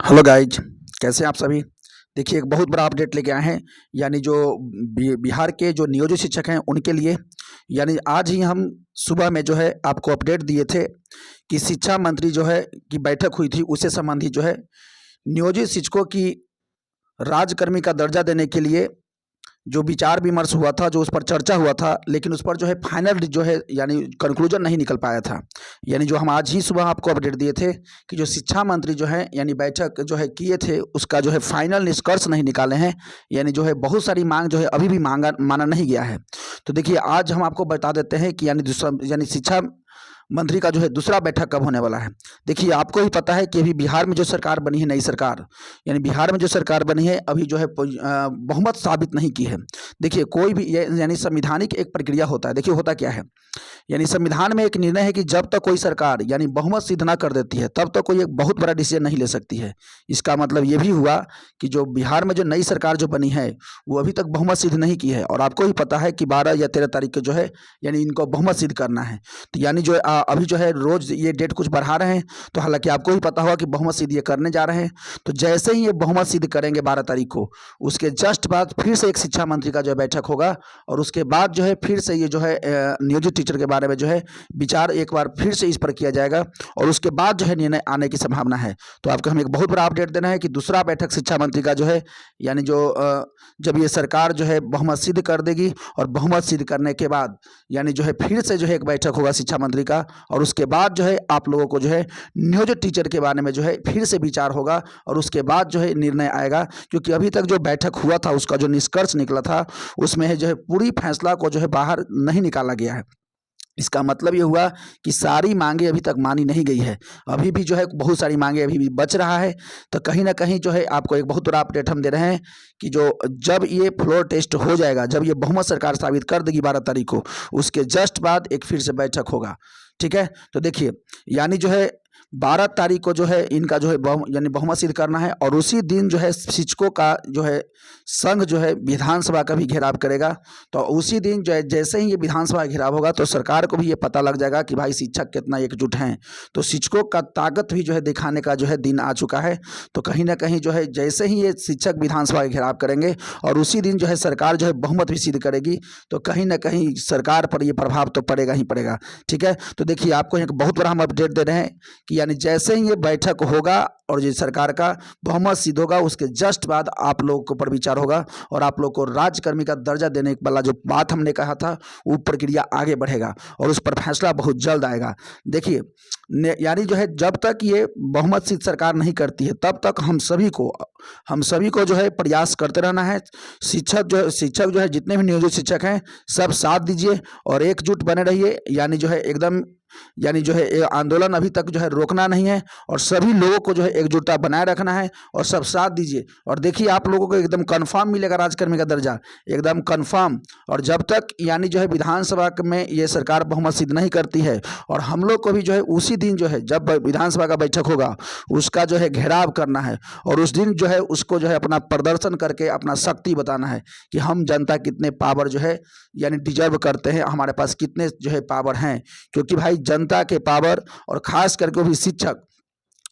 Hello guys, कैसे हैं आप सभी। देखिए, एक बहुत बड़ा अपडेट लेके आए हैं। यानी जो बिहार के जो नियोजित शिक्षक हैं उनके लिए, यानी आज ही हम सुबह में जो है आपको अपडेट दिए थे कि शिक्षा मंत्री जो है की बैठक हुई थी, उससे संबंधित जो है नियोजित शिक्षकों की राजकर्मी का दर्जा देने के लिए जो विचार विमर्श हुआ था, जो उस पर चर्चा हुआ था, लेकिन उस पर जो है फाइनल जो है यानी कंक्लूजन नहीं निकल पाया था। यानी जो हम आज ही सुबह आपको अपडेट दिए थे कि जो शिक्षा मंत्री जो है यानी बैठक जो है किए थे, उसका जो है फाइनल निष्कर्ष नहीं निकाले हैं। यानी जो है बहुत सारी मांग जो है अभी भी माना नहीं गया है। तो देखिए, आज हम आपको बता देते हैं कि यानी दूसरा यानी शिक्षा मंत्री का जो है दूसरा बैठक कब होने वाला है। देखिए, आपको ही पता है कि अभी बिहार में जो सरकार बनी है, नई सरकार, यानी बिहार में जो सरकार बनी है अभी जो है बहुमत साबित नहीं की है। देखिए, कोई भी यानी संवैधानिक एक प्रक्रिया होता है। देखिए, होता क्या है, यानी संविधान में एक निर्णय है कि जब तक कोई सरकार यानी बहुमत सिद्ध ना कर देती है, तब तक कोई एक बहुत बड़ा डिसीजन नहीं ले सकती है। इसका मतलब ये भी हुआ कि जो बिहार में जो नई सरकार जो बनी है, वो अभी तक बहुमत सिद्ध नहीं की है। और आपको ही पता है कि 12 या 13 तारीख को जो है यानी इनको बहुमत सिद्ध करना है। तो यानी जो अभी जो है रोज ये डेट कुछ बढ़ा रहे हैं। तो हालांकि आपको ही पता होगा कि बहुमत सिद्ध ये करने जा रहे हैं। तो जैसे ही ये बहुमत सिद्ध करेंगे 12 तारीख को, उसके जस्ट बाद फिर से एक शिक्षा मंत्री का जो है बैठक होगा। और उसके बाद जो है फिर से ये जो है नियोजित टीचर के बारे में जो है विचार एक बार फिर से इस पर किया जाएगा। और उसके बाद जो है निर्णय आने की संभावना है। तो आपको हम एक बहुत बड़ा अपडेट देना है कि दूसरा बैठक शिक्षा मंत्री का जो है यानी जो जब ये सरकार जो है बहुमत सिद्ध कर देगी, और बहुमत सिद्ध करने के बाद यानी जो है फिर से जो है एक बैठक होगा शिक्षा मंत्री का। और उसके बाद जो है आप लोगों को जो है नियोजित टीचर के बारे में जो है फिर से विचार होगा। और उसके बाद जो है निर्णय आएगा। क्योंकि अभी तक जो बैठक हुआ था, उसका जो निष्कर्ष निकला था, उसमें जो है पूरी फैसला को जो है बाहर नहीं निकाला गया है। इसका मतलब ये हुआ कि सारी मांगे अभी तक मानी नहीं गई है। अभी भी जो है बहुत सारी मांगे अभी भी बच रहा है। तो कहीं ना कहीं जो है आपको एक बहुत बड़ा अपडेट हम दे रहे हैं कि जो जब ये फ्लोर टेस्ट हो जाएगा, जब ये बहुमत सरकार साबित कर देगी 12 तारीख को, उसके जस्ट बाद एक फिर से बैठक होगा। ठीक है, तो देखिए, यानी जो है 12 तारीख को जो है इनका जो है यानी बहुमत सिद्ध करना है। और उसी दिन जो है शिक्षकों का जो है संघ जो है विधानसभा का भी घेराव करेगा। तो उसी दिन जो है जैसे ही ये विधानसभा घेराव होगा, तो सरकार को भी ये पता लग जाएगा कि भाई शिक्षक कितना एकजुट हैं। तो शिक्षकों का ताकत भी जो है दिखाने का जो है दिन आ चुका है। तो कहीं ना कहीं जो है जैसे ही ये शिक्षक विधानसभा का घेराव करेंगे, और उसी दिन जो है सरकार जो है बहुमत भी सिद्ध करेगी, तो कहीं ना कहीं सरकार पर ये प्रभाव तो पड़ेगा ही पड़ेगा। ठीक है, तो देखिए, आपको एक बहुत बड़ा हम अपडेट दे रहे हैं कि यानी जैसे ही ये बैठक होगा और जो सरकार का बहुमत सिद्ध होगा, उसके जस्ट बाद आप लोगों के ऊपर विचार होगा। और आप लोग को राजकर्मी का दर्जा देने वाला जो बात हमने कहा था, वो प्रक्रिया आगे बढ़ेगा और उस पर फैसला बहुत जल्द आएगा। देखिए, यानी जो है जब तक ये बहुमत सिद्ध सरकार नहीं करती है, तब तक हम सभी को जो है प्रयास करते रहना है। शिक्षक जो है जितने भी नियोजित शिक्षक हैं, सब साथ दीजिए और एकजुट बने रहिए। यानी जो है एकदम यानी जो है ये आंदोलन अभी तक जो है रोकना नहीं है, और सभी लोगों को जो है एकजुटता बनाए रखना है और सब साथ दीजिए। और देखिए, आप लोगों को एकदम कंफर्म मिलेगा राजकर्मी का दर्जा, एकदम कंफर्म। और जब तक यानी जो है विधानसभा में ये सरकार बहुमत सिद्ध नहीं करती है, और हम लोग को भी जो है उसी दिन जो है जब विधानसभा का बैठक होगा, उसका जो है घेराव करना है। और उस दिन जो है उसको जो है अपना प्रदर्शन करके अपना शक्ति बताना है कि हम जनता कितने पावर जो है यानी डिजर्व करते हैं, हमारे पास कितने जो है पावर हैं। क्योंकि भाई जनता के पावर, और खास करके वो भी शिक्षक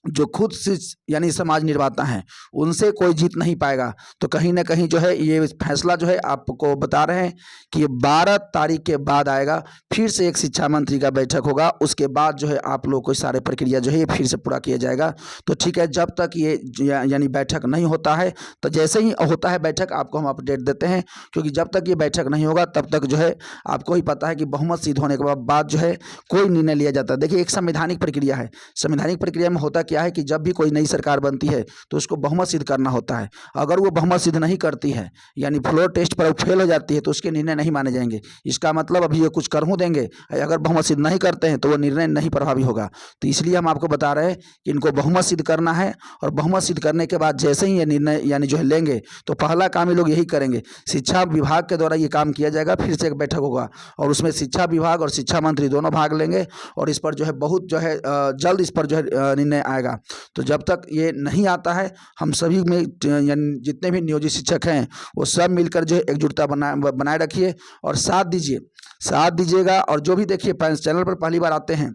जो खुद से यानी समाज निर्माता हैं, उनसे कोई जीत नहीं पाएगा। तो कहीं ना कहीं जो है ये फैसला जो है आपको बता रहे हैं कि 12 तारीख के बाद आएगा, फिर से एक शिक्षा मंत्री का बैठक होगा। उसके बाद जो है आप लोग को सारे प्रक्रिया जो है ये फिर से पूरा किया जाएगा। तो ठीक है, जब तक ये यानी बैठक नहीं होता है, तो जैसे ही होता है बैठक आपको हम अपडेट देते हैं। क्योंकि जब तक ये बैठक नहीं होगा, तब तक जो है आपको ही पता है कि बहुमत सिद्ध होने के बाद जो है कोई निर्णय लिया जाता है। देखिए, एक संवैधानिक प्रक्रिया है। संवैधानिक प्रक्रिया में होता क्या है कि जब भी कोई नई सरकार बनती है, तो उसको बहुमत सिद्ध करना होता है। अगर वो बहुमत सिद्ध नहीं करती है, यानी फ्लोर टेस्ट पर फेल हो जाती है, तो उसके निर्णय नहीं माने जाएंगे। इसका मतलब अभी ये कुछ करहूँ देंगे, अगर बहुमत सिद्ध नहीं करते हैं तो वो निर्णय नहीं प्रभावी होगा। तो इसलिए हम आपको बता रहे हैं कि इनको बहुमत सिद्ध करना है। और बहुमत सिद्ध करने के बाद जैसे ही ये निर्णय यानी जो है लेंगे, तो पहला काम ये लोग यही करेंगे, शिक्षा विभाग के द्वारा ये काम किया जाएगा। फिर से एक बैठक होगा और उसमें शिक्षा विभाग और शिक्षा मंत्री दोनों भाग लेंगे। और इस पर जो है बहुत जो है जल्द इस पर जो है निर्णय आएगा। तो जब तक ये नहीं आता है, हम सभी में यानी जितने भी नियोजित शिक्षक हैं, वो सब मिलकर जो है एकजुटता बनाए रखिए और साथ दीजिएगा। और जो भी देखिए चैनल पर पहली बार आते हैं,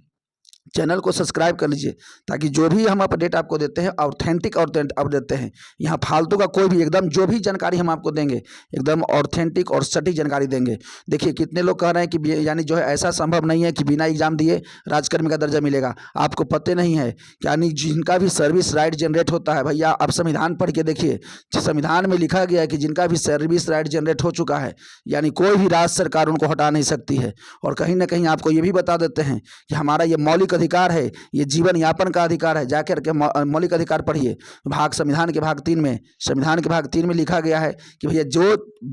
चैनल को सब्सक्राइब कर लीजिए, ताकि जो भी हम अपडेट आपको देते हैं ऑथेंटिक और अब देते हैं। यहाँ फालतू का कोई भी एकदम जो भी जानकारी हम आपको देंगे एकदम ऑथेंटिक और सटीक जानकारी देंगे। देखिए कितने लोग कह रहे हैं कि यानी जो है ऐसा संभव नहीं है कि बिना एग्जाम दिए राजकर्मी का दर्जा मिलेगा। आपको पते नहीं है, यानी जिनका भी सर्विस राइट जनरेट होता है, भैया आप संविधान पढ़ के देखिए, संविधान में लिखा गया है कि जिनका भी सर्विस राइट जनरेट हो चुका है, यानी कोई भी राज्य सरकार उनको हटा नहीं सकती है। और कहीं ना कहीं आपको ये भी बता देते हैं कि हमारा ये मौलिक अधिकार है, ये जीवन यापन का अधिकार है। जाकर के मौलिक अधिकार पढ़िए, संविधान के भाग 3 में, संविधान के भाग 3 में लिखा गया है कि भैया जो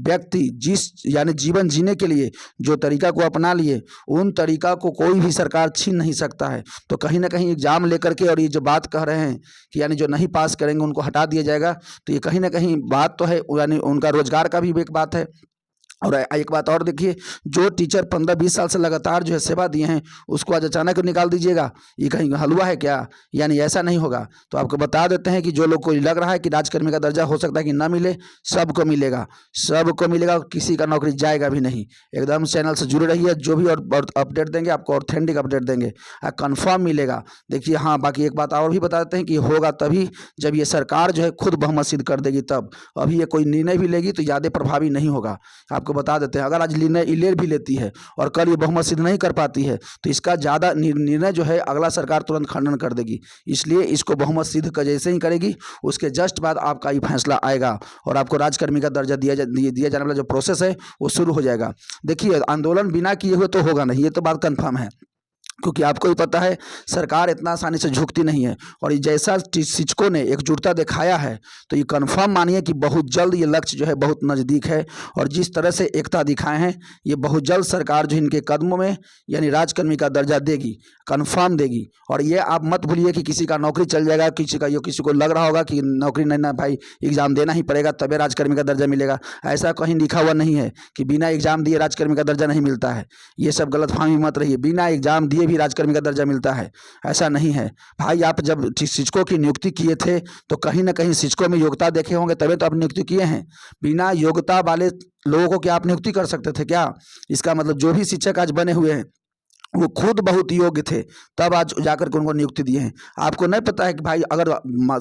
व्यक्ति जिस यानी जीवन जीने के लिए जो तरीका को अपना लिए, उन तरीका को कोई भी सरकार छीन नहीं सकता है। तो कहीं ना कहीं एग्जाम लेकर के और ये जो बात कह रहे हैं कि यानी जो नहीं पास करेंगे उनको हटा दिया जाएगा, तो ये कहीं ना कहीं बात तो है, यानी उनका रोजगार का भी एक बात है। और एक बात और देखिए, जो टीचर 15-20 साल से लगातार जो है सेवा दिए हैं, उसको आज अचानक निकाल दीजिएगा, ये कहीं हलवा है क्या? यानी ऐसा नहीं होगा। तो आपको बता देते हैं कि जो लोग को लग रहा है कि राजकर्मी का दर्जा हो सकता है कि ना मिले, सबको मिलेगा, सबको मिलेगा, किसी का नौकरी जाएगा भी नहीं। एकदम चैनल से जुड़े रहिए, जो भी और अपडेट देंगे आपको ऑथेंटिक अपडेट देंगे, कंफर्म मिलेगा। देखिए हाँ, बाकी एक बात और भी बता देते हैं कि होगा तभी जब ये सरकार जो है खुद बहुमत सिद्ध कर देगी तब। अभी ये कोई निर्णय भी लेगी तो ज़्यादा प्रभावी नहीं होगा। आपको बता देते हैं, अगर आज निर्णय भी लेती है और कल ये बहुमत सिद्ध नहीं कर पाती है, तो इसका ज़्यादा निर्णय जो है अगला सरकार तुरंत खंडन कर देगी। इसलिए इसको बहुमत सिद्ध का जैसे ही करेगी, उसके जस्ट बाद आपका ये फैसला आएगा और आपको राजकर्मी का दर्जा दिया जाने वाला जो प्रोसेस है वो शुरू हो जाएगा। देखिए आंदोलन बिना किए हुए तो होगा नहीं, ये तो बात कन्फर्म है, क्योंकि आपको ही पता है सरकार इतना आसानी से झुकती नहीं है। और जैसा शिक्षकों ने एकजुटता दिखाया है, तो ये कंफर्म मानिए कि बहुत जल्द ये लक्ष्य जो है बहुत नज़दीक है। और जिस तरह से एकता दिखाए हैं, ये बहुत जल्द सरकार जो इनके कदमों में यानी राजकर्मी का दर्जा देगी, कंफर्म देगी। और ये आप मत भूलिए कि किसी का नौकरी चल जाएगा, किसी को लग रहा होगा कि नौकरी नहीं, ना भाई एग्ज़ाम देना ही पड़ेगा तभी राजकर्मी का दर्जा मिलेगा। ऐसा कहीं लिखा हुआ नहीं है कि बिना एग्ज़ाम दिए राजकर्मी का दर्जा नहीं मिलता है। ये सब गलतफहमी मत रहिए, बिना एग्ज़ाम दिए भी राजकर्मी का दर्जा मिलता है, ऐसा नहीं है भाई। आप जब शिक्षकों की नियुक्ति किए थे तो कहीं ना कहीं शिक्षकों में योग्यता देखे होंगे, तभी तो आप नियुक्ति किए हैं। बिना योग्यता वाले लोगों को क्या आप नियुक्ति कर सकते थे क्या? इसका मतलब जो भी शिक्षक आज बने हुए हैं वो खुद बहुत योग्य थे, तब आज जाकर के उनको नियुक्ति दिए हैं। आपको नहीं पता है कि भाई अगर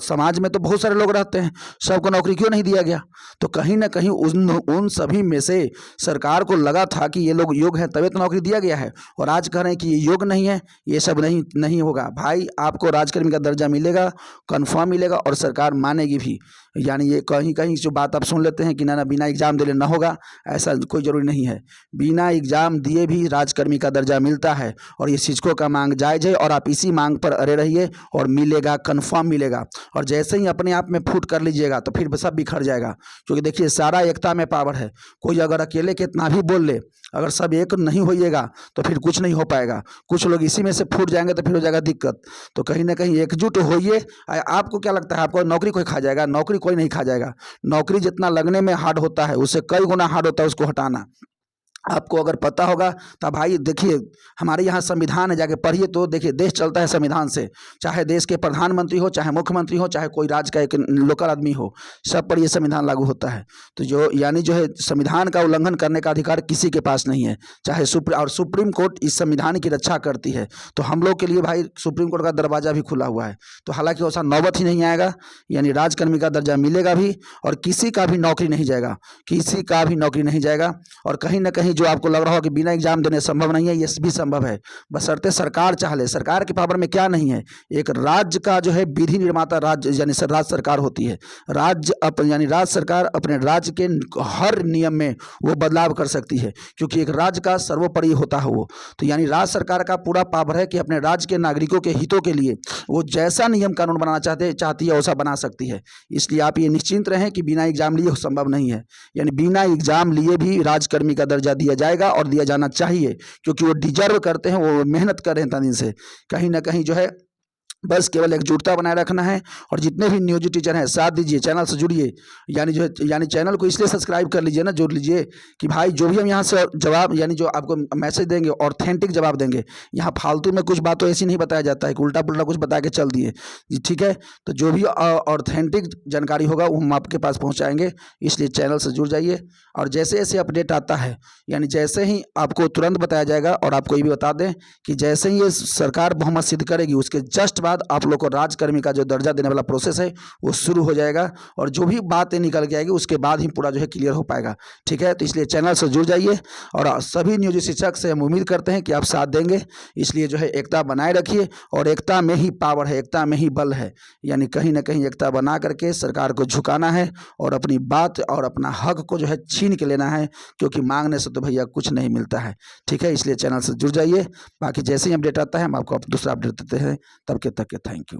समाज में तो बहुत सारे लोग रहते हैं, सबको नौकरी क्यों नहीं दिया गया? तो कहीं ना कहीं उन सभी में से सरकार को लगा था कि ये लोग योग्य हैं, तभी तो नौकरी दिया गया है। और आज कह रहे हैं कि ये योग्य नहीं है, ये सब नहीं होगा भाई। आपको राजकर्मी का दर्जा मिलेगा, कन्फर्म मिलेगा, और सरकार मानेगी भी। यानी ये कहीं कहीं जो बात आप सुन लेते हैं कि ना बिना एग्जाम दिए ना होगा, ऐसा कोई ज़रूरी नहीं है। बिना एग्जाम दिए भी राजकर्मी का दर्जा मिलता है, और ये शिक्षकों का मांग जायज़ है, और आप इसी मांग पर अड़े रहिए और मिलेगा, कन्फर्म मिलेगा। और जैसे ही अपने आप में फूट कर लीजिएगा तो फिर सब बिखर जाएगा, क्योंकि देखिए सारा एकता में पावर है। कोई अगर अकेले कितना भी बोल ले, अगर सब एक नहीं होइएगा तो फिर कुछ नहीं हो पाएगा। कुछ लोग इसी में से फूट जाएंगे तो फिर हो जाएगा दिक्कत। तो कहीं ना कहीं एकजुट होइए। आपको क्या लगता है आपको नौकरी कोई खा जाएगा? नौकरी कोई नहीं खा जाएगा। नौकरी जितना लगने में हार्ड होता है, उससे कई गुना हार्ड होता है उसको हटाना। आपको अगर पता होगा तो भाई देखिए, हमारे यहाँ संविधान है, जाके पढ़िए तो देखिए देश चलता है संविधान से। चाहे देश के प्रधानमंत्री हो, चाहे मुख्यमंत्री हो, चाहे कोई राज्य का एक लोकल आदमी हो, सब पर ये संविधान लागू होता है। तो जो यानी जो है संविधान का उल्लंघन करने का अधिकार किसी के पास नहीं है। चाहे सुप्रीम कोर्ट इस संविधान की रक्षा करती है, तो हम लोग के लिए भाई सुप्रीम कोर्ट का दरवाज़ा भी खुला हुआ है। तो हालांकि वैसा नौबत ही नहीं आएगा, यानी राजकर्मी का दर्जा मिलेगा भी, और किसी का भी नौकरी नहीं जाएगा, किसी का भी नौकरी नहीं जाएगा। और कहीं ना कहीं जो आपको लग रहा हो कि बिना एग्जाम देने संभव नहीं है, ये भी संभव है, बशर्ते सरकार चाह ले। सरकार के पावर में क्या नहीं है? एक राज्य का जो है विधि निर्माता राज्य यानी राज्य सरकार होती है। यानी राज्य सरकार अपने राज्य के हर नियम में वो बदलाव कर सकती है, क्योंकि एक राज्य का सर्वोपरि होता है वो। तो यानी राज्य सरकार का पूरा पावर है कि अपने राज्य के नागरिकों के हितों के लिए वो जैसा नियम कानून बनाना चाहती है वैसा बना सकती है। इसलिए आप ये निश्चिंत रहें कि बिना एग्जाम लिए संभव नहीं है। यानी बिना एग्जाम लिए भी राजकर्मी का दर्जा दिया जाएगा, और दिया जाना चाहिए, क्योंकि वो डिजर्व करते हैं, वो मेहनत कर रहे हैं दिन से। कहीं ना कहीं जो है बस केवल एकजुटता बनाए रखना है और जितने भी नियोजित टीचर हैं साथ दीजिए, चैनल से जुड़िए। यानी चैनल को इसलिए सब्सक्राइब कर लीजिए ना, जोड़ लीजिए कि भाई जो भी हम यहाँ से जवाब यानी जो आपको मैसेज देंगे ऑथेंटिक जवाब देंगे। यहाँ फालतू में कुछ बातों ऐसी नहीं बताया जाता है कि उल्टा पुल्टा कुछ बता के चल दिए जी, ठीक है। तो जो भी ऑथेंटिक जानकारी होगा वो हम आपके पास पहुँचाएँगे, इसलिए चैनल से जुड़ जाइए। और जैसे जैसे अपडेट आता है यानी जैसे ही आपको तुरंत बताया जाएगा। और आपको ये भी बता दें कि जैसे ही ये सरकार बहुमत सिद्ध करेगी उसके जस्ट बाद आप लोग को राजकर्मी का जो दर्जा देने वाला प्रोसेस है वो शुरू हो जाएगा। और जो भी बातें निकल के आएगी उसके बाद ही पूरा जो है क्लियर हो पाएगा, ठीक है। तो इसलिए चैनल से जुड़ जाइए और सभी नियोजित शिक्षक से हम उम्मीद करते हैं कि आप साथ देंगे। इसलिए जो है एकता बनाए रखिए और एकता में ही पावर है, एकता में ही बल है। यानी कहीं ना कहीं एकता बना करके सरकार को झुकाना है और अपनी बात और अपना हक को जो है छीन के लेना है, क्योंकि मांगने से तो भैया कुछ नहीं मिलता है, ठीक है। इसलिए चैनल से जुड़ जाइए। बाकी जैसे ही अपडेट आता है हम आपको दूसरा अपडेट देते हैं। तब के तक के थैंक यू।